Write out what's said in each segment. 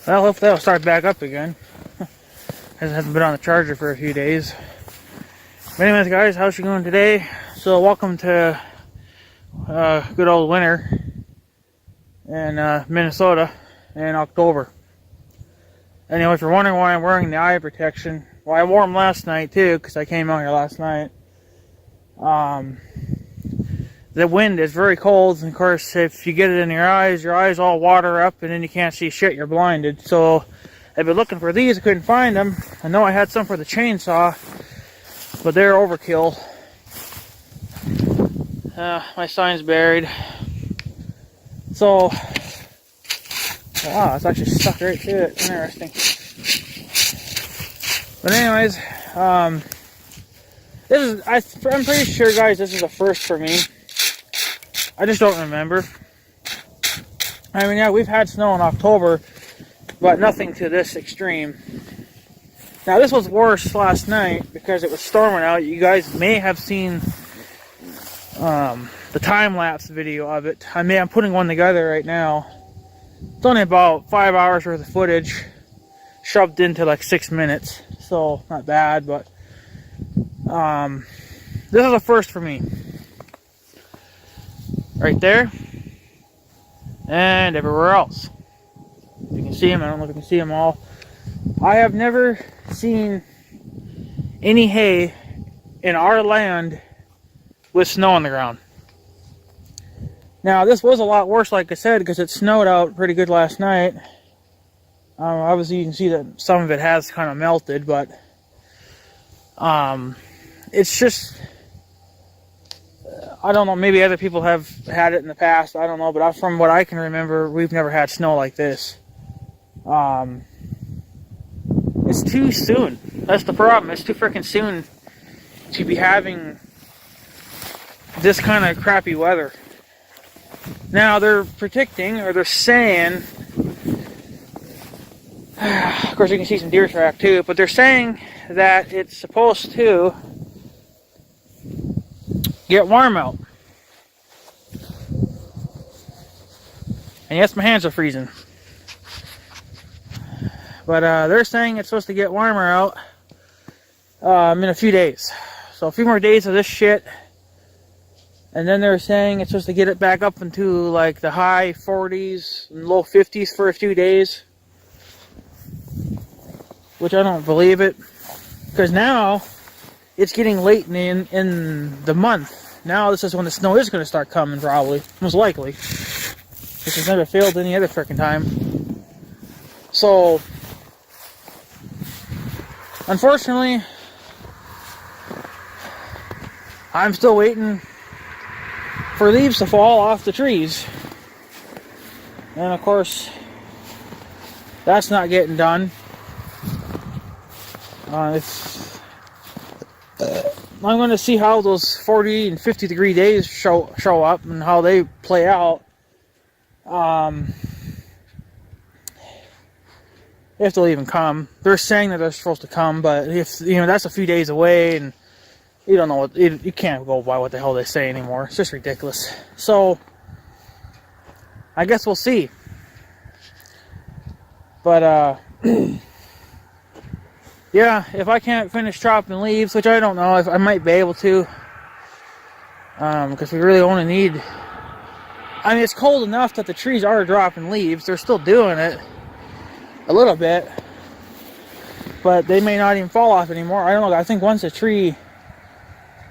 Well, hopefully that'll start back up again. It hasn't been on the charger for a few days. But anyways, guys, how's you going today? So welcome to good old winter in Minnesota in October. Anyway, if you're wondering why I'm wearing the eye protection, well, I wore them last night too because I came out here last night. The wind is very cold, and of course, if you get it in your eyes all water up, and then you can't see shit. You're blinded. So I've been looking for these. I couldn't find them. I know I had some for the chainsaw, but they're overkill. My sign's buried. So, wow, it's actually stuck right to it. Interesting. But anyways, I'm pretty sure, guys, this is a first for me. I just don't remember. I mean, yeah, we've had snow in October, but nothing to this extreme. Now, this was worse last night because it was storming out. You guys may have seen the time-lapse video of it. I'm putting one together right now. It's only about 5 hours worth of footage shoved into like 6 minutes, so not bad, but this is a first for me. Right there, and everywhere else. You can see them. I don't know if you can see them all. I have never seen any hay in our land with snow on the ground. Now, this was a lot worse, like I said, because it snowed out pretty good last night. Obviously, you can see that some of it has kind of melted, but it's just, I don't know, maybe other people have had it in the past, I don't know, but from what I can remember, we've never had snow like this. It's too soon. That's the problem. It's too freaking soon to be having this kind of crappy weather. Now, they're predicting, or they're saying, of course you can see some deer track too, but they're saying that it's supposed to get warm out. And yes, my hands are freezing. But they're saying it's supposed to get warmer out in a few days. So a few more days of this shit. And then they're saying it's supposed to get it back up into like the high 40s and low 50s for a few days. Which I don't believe it. Because now it's getting late in the month. Now this is when the snow is going to start coming, probably. Most likely. Which has never failed any other frickin' time. So, unfortunately, I'm still waiting for leaves to fall off the trees. And of course, that's not getting done. I'm going to see how those 40 and 50 degree days show up and how they play out. If they'll even come. They're saying that they're supposed to come, but if that's a few days away, and you don't know you can't go by what the hell they say anymore. It's just ridiculous. So I guess we'll see. But yeah, if I can't finish chopping leaves, which I don't know if I might be able to, because we really only need, I mean, it's cold enough that the trees are dropping leaves. They're still doing it a little bit, but they may not even fall off anymore. I don't know. I think once a tree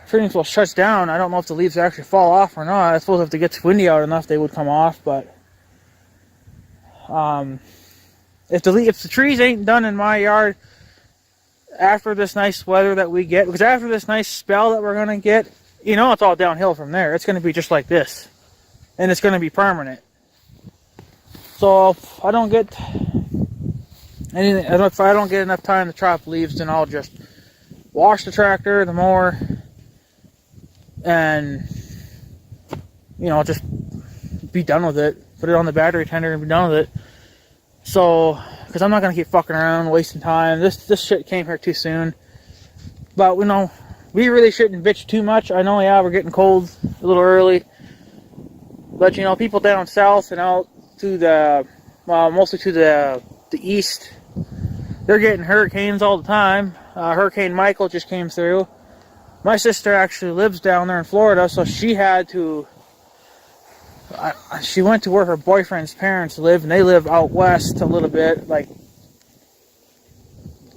shuts down, I don't know if the leaves actually fall off or not. I suppose if it gets windy out enough, they would come off. But if the trees ain't done in my yard after this nice weather that we get, because after this nice spell that we're gonna get, it's all downhill from there. It's gonna be just like this, and it's gonna be permanent. So if I don't get enough time to chop leaves, then I'll just wash the tractor, the mower, and just be done with it. Put it on the battery tender and be done with it. So, because I'm not gonna keep fucking around, wasting time. This shit came here too soon. But we really shouldn't bitch too much. I know, yeah, we're getting cold a little early. But people down south and out to the mostly to the the east, they're getting hurricanes all the time. Hurricane Michael just came through. My sister actually lives down there in Florida, so she had to... she went to where her boyfriend's parents live, and they live out west a little bit. Like,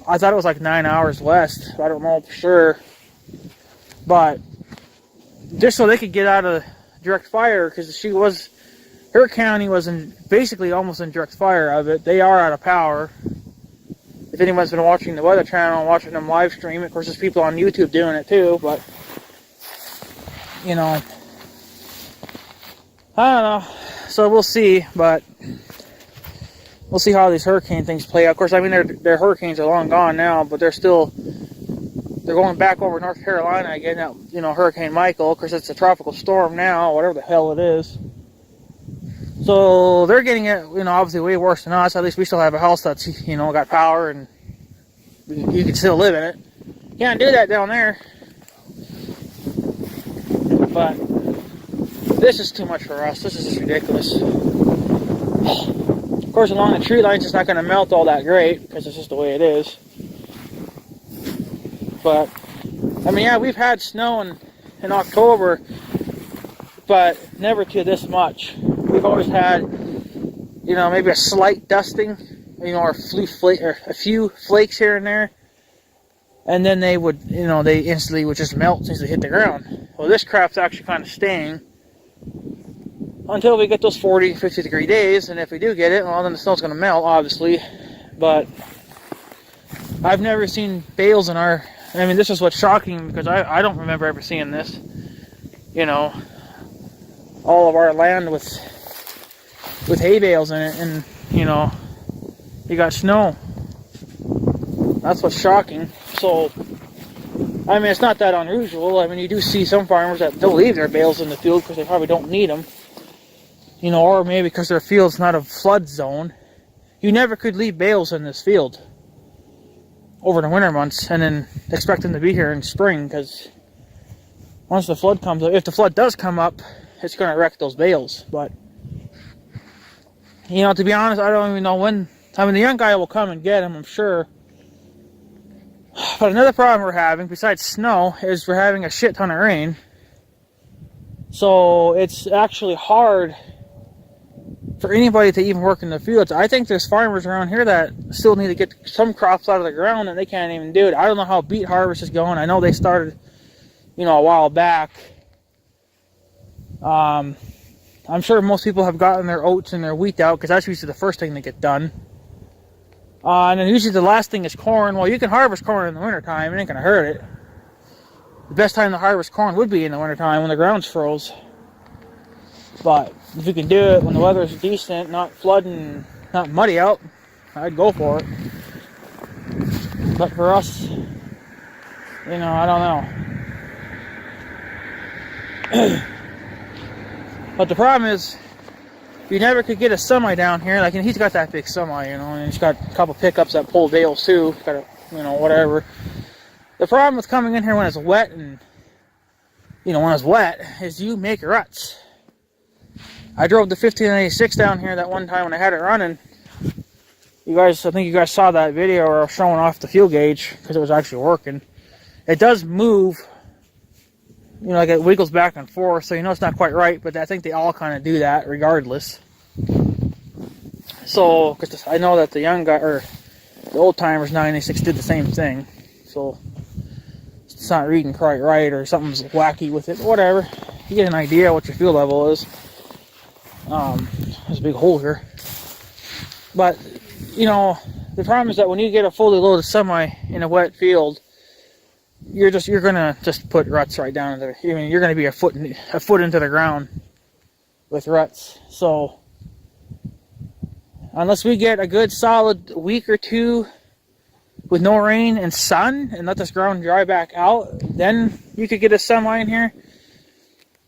I thought it was like 9 hours west. I don't know for sure. But just so they could get out of direct fire, because her county was basically almost in direct fire of it. They are out of power. If anyone's been watching the Weather Channel and watching them live stream, of course there's people on YouTube doing it too, but, you know, I don't know. So we'll see, but we'll see how these hurricane things play out. Of course, I mean, their hurricanes are long gone now, but they're going back over North Carolina again. Now, you know, Hurricane Michael. Of course, it's a tropical storm now, whatever the hell it is. So they're getting it, you know, obviously way worse than us. At least we still have a house that's, you know, got power and you can still live in it. Can't do that down there. But this is too much for us. This is just ridiculous. Of course, along the tree lines, it's not going to melt all that great because it's just the way it is. But, I mean, yeah, we've had snow in October, but never to this much. We've always had, you know, maybe a slight dusting, you know, or a few flakes here and there. And then they would, you know, they instantly would just melt since they hit the ground. Well, this crap's actually kind of staying until we get those 40, 50 degree days. And if we do get it, well, then the snow's going to melt, obviously. But I've never seen bales in our... I mean, this is what's shocking, because I don't remember ever seeing this. You know, all of our land with hay bales in it, and, you know, you got snow. That's what's shocking. So, I mean, it's not that unusual. I mean, you do see some farmers that they'll leave their bales in the field because they probably don't need them. You know, or maybe because their field's not a flood zone. You never could leave bales in this field over the winter months and then expect them to be here in spring, because once the flood comes up, if the flood does come up, it's going to wreck those bales. But, you know, to be honest, I don't even know when. I mean, the young guy will come and get them, I'm sure. But another problem we're having, besides snow, is we're having a shit ton of rain. So it's actually hard for anybody to even work in the fields. I think there's farmers around here that still need to get some crops out of the ground and they can't even do it. I don't know how beet harvest is going. I know they started, you know, a while back. I'm sure most people have gotten their oats and their wheat out, because that's usually the first thing to get done. And then usually the last thing is corn. Well, you can harvest corn in the wintertime. It ain't going to hurt it. The best time to harvest corn would be in the wintertime when the ground's froze. But if you can do it when the weather's decent, not flooding, not muddy out, I'd go for it. But for us, you know, I don't know. But the problem is, you never could get a semi down here. Like, and he's got that big semi, you know, and he's got a couple pickups that pull bales too. Got a, you know, whatever. The problem with coming in here when it's wet and, you know, when it's wet, is you make ruts. I drove the 1586 down here that one time when I had it running. You guys, I think you guys saw that video where I was showing off the fuel gauge because it was actually working. It does move, you know, like it wiggles back and forth, so you know it's not quite right, but I think they all kind of do that regardless. So, because I know that the young guy, or the old timers 986 did the same thing, so it's not reading quite right, or something's wacky with it, whatever. You get an idea what your fuel level is. There's a big hole here. But, you know, the problem is that when you get a fully loaded semi in a wet field, you're gonna just put ruts right down into the, I mean, you're gonna be a foot into the ground with ruts. So unless we get a good solid week or two with no rain and sun and let this ground dry back out, then you could get a semi in here.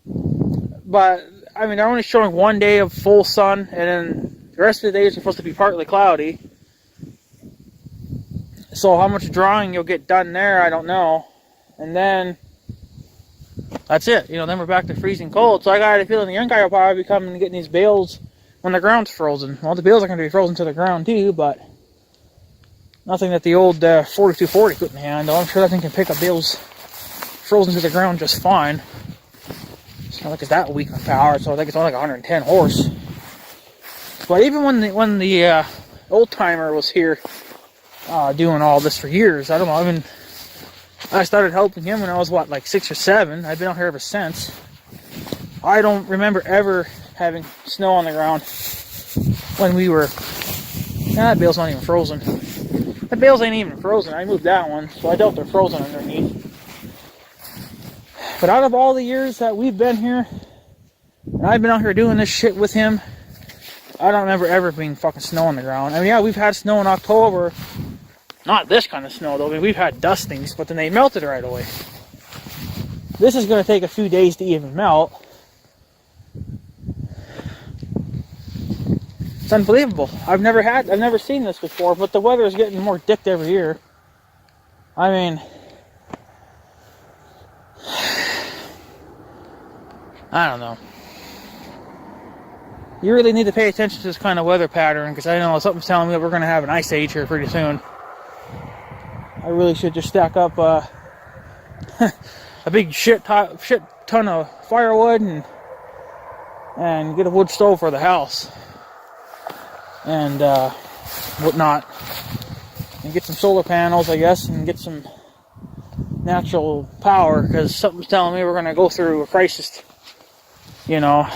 But I mean, they're only showing one day of full sun, and then the rest of the days are supposed to be partly cloudy. So how much drawing you'll get done there, I don't know. And then that's it. You know, then we're back to freezing cold. So I got a feeling the young guy will probably be coming and getting these bales when the ground's frozen. Well, the bales are going to be frozen to the ground too, but Nothing that the old 4240 couldn't handle. I'm sure that thing can pick up bales frozen to the ground just fine. It's not like it's that weak on power, so I think it's only like 110 horse. But even when the old timer was here doing all this for years, I don't know. I started helping him when I was what, like 6 or 7. I've been out here ever since. I don't remember ever having snow on the ground when we were. That bale's not even frozen. The bales ain't even frozen. I moved that one, so I doubt they're frozen underneath. But out of all the years that we've been here, and I've been out here doing this shit with him, I don't remember ever being fucking snow on the ground. I mean, yeah, we've had snow in October. Not this kind of snow, though. I mean, we've had dustings, but then they melted right away. This is going to take a few days to even melt. It's unbelievable. I've never seen this before, but the weather is getting more dicked every year. I mean, I don't know. You really need to pay attention to this kind of weather pattern, because I know something's telling me that we're going to have an ice age here pretty soon. I really should just stack up a big shit ton of firewood and get a wood stove for the house and whatnot, and get some solar panels, I guess, and get some natural power, because something's telling me we're going to go through a crisis. You know,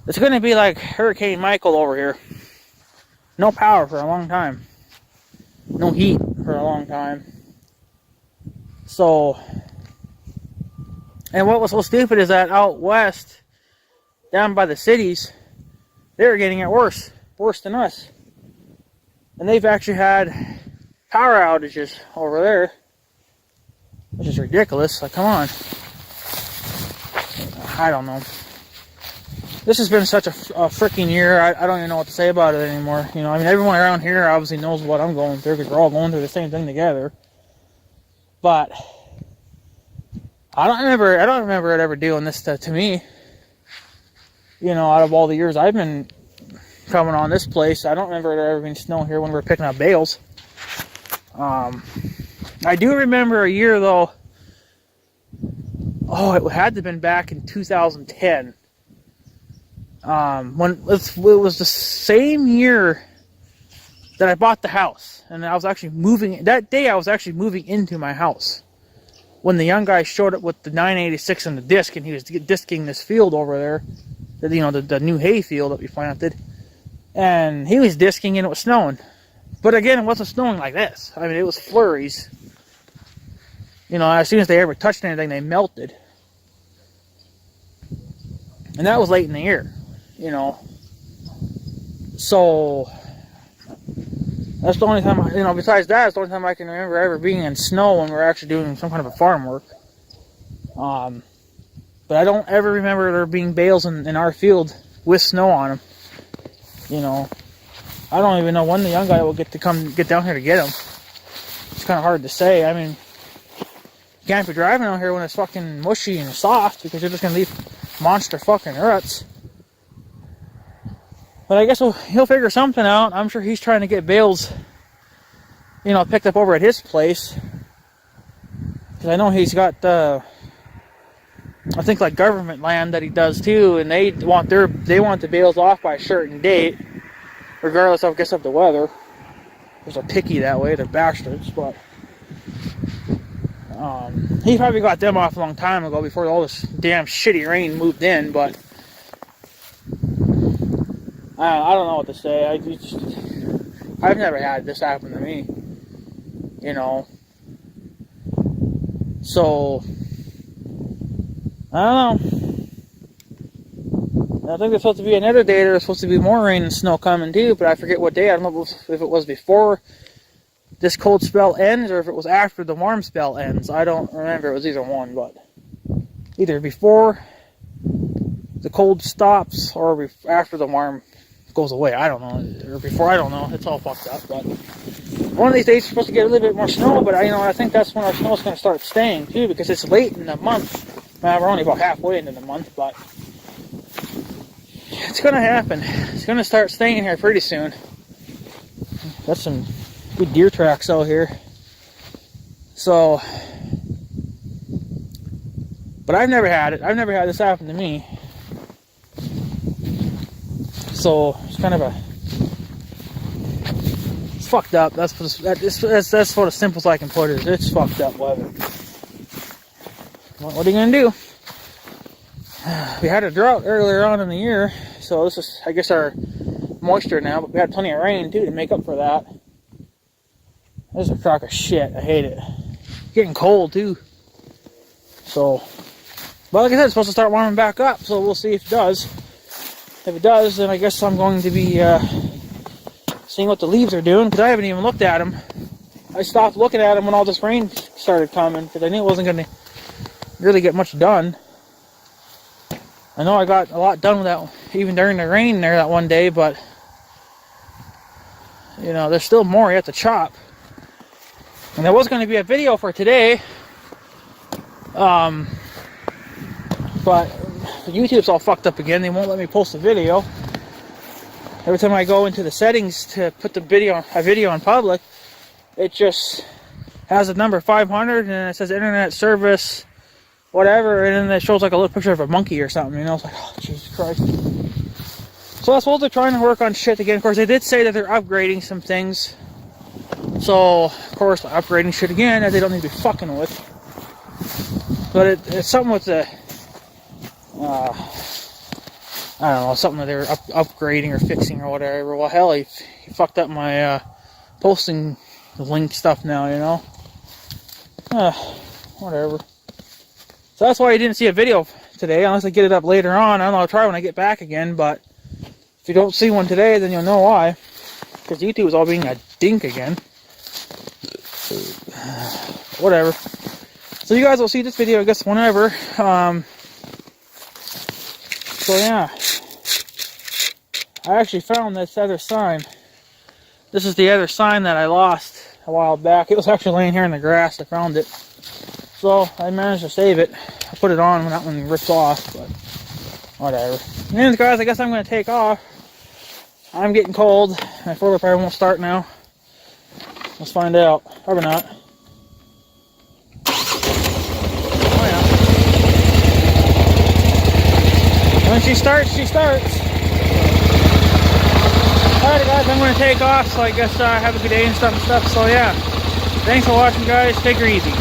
it's going to be like Hurricane Michael over here. No power for a long time. No heat for a long time. So, and what was so stupid is that out west, down by the cities, they're getting it worse than us. And they've actually had power outages over there, which is ridiculous. Like, come on. I don't know. This has been such a freaking year. I don't even know what to say about it anymore. You know, I mean, everyone around here obviously knows what I'm going through, because we're all going through the same thing together. But I don't remember it ever doing this to me. You know, out of all the years I've been coming on this place, I don't remember there ever being snow here when we were picking up bales. I do remember a year though. Oh, it had to have been back in 2010. When it was the same year that I bought the house, and I was actually moving. That day, I was actually moving into my house when the young guy showed up with the 986 and the disc, and he was disking this field over there, the new hay field that we planted, and he was disking, and it was snowing. But again, it wasn't snowing like this. I mean, it was flurries. You know, as soon as they ever touched anything, they melted. And that was late in the year, you know. So, that's the only time, besides that, it's the only time I can remember ever being in snow when we were actually doing some kind of a farm work. But I don't ever remember there being bales in our field with snow on them. You know, I don't even know when the young guy will get down here to get them. It's kind of hard to say. I mean, you can't be driving out here when it's fucking mushy and soft, because you're just going to leave monster fucking ruts. But I guess he'll figure something out. I'm sure he's trying to get bales, picked up over at his place. Because I know he's got, I think, like government land that he does too, and they want the bales off by a certain date, regardless of, I guess, of the weather. They're picky that way. They're bastards, but he probably got them off a long time ago before all this damn shitty rain moved in, but I don't know what to say. I've never had this happen to me, So, I don't know. I think there's supposed to be another day there's supposed to be more rain and snow coming too, but I forget what day. I don't know if it was before this cold spell ends or if it was after the warm spell ends. I don't remember. It was either one, but either before the cold stops or after the warm goes away. I don't know. Or before, I don't know. It's all fucked up, but one of these days we're supposed to get a little bit more snow, but I think that's when our snow is going to start staying too, because it's late in the month. Well, we're only about halfway into the month, but it's going to happen. It's going to start staying here pretty soon. got some good deer tracks out here. So, but I've never had it. I've never had this happen to me. So it's kind of it's fucked up. That's what as simple as I can put it. It's fucked up weather. What are you gonna do? We had a drought earlier on in the year, so this is, I guess, our moisture now, but we had plenty of rain too to make up for that. This is a crock of shit. I hate it. It's getting cold too. So, but like I said, it's supposed to start warming back up, so we'll see if it does. If it does, then I guess I'm going to be seeing what the leaves are doing, because I haven't even looked at them. I stopped looking at them when all this rain started coming, because I knew it wasn't going to really get much done. I know I got a lot done with that even during the rain there that one day, but you know, there's still more you have to chop. And there was going to be a video for today, but YouTube's all fucked up again. They won't let me post a video. Every time I go into the settings to put a video on public, it just has a number 500 and it says internet service whatever, and then it shows like a little picture of a monkey or something, you know. It's like, oh, Jesus Christ. So that's what they're trying to work on shit again. Of course, they did say that they're upgrading some things. So, of course, upgrading shit again that they don't need to be fucking with. But it's something with the, I don't know, something that they're upgrading or fixing or whatever. Well, hell, he fucked up my posting link stuff now, you know. Whatever. So that's why you didn't see a video today, unless I get it up later on. I don't know, I'll try when I get back again, but if you don't see one today, then you'll know why. Because YouTube is all being a dink again. Whatever. So you guys will see this video, I guess, whenever. So yeah. I actually found this other sign. This is the other sign that I lost a while back. It was actually laying here in the grass. I found it. So I managed to save it. I put it on when that one ripped off, but whatever. Anyways, guys, I guess I'm going to take off. I'm getting cold. My four-wheel probably won't start now. Let's find out. Probably not. Oh yeah. When she starts, she starts. Alright, guys, I'm going to take off. So I guess have a good day and stuff. So yeah. Thanks for watching, guys. Take her easy.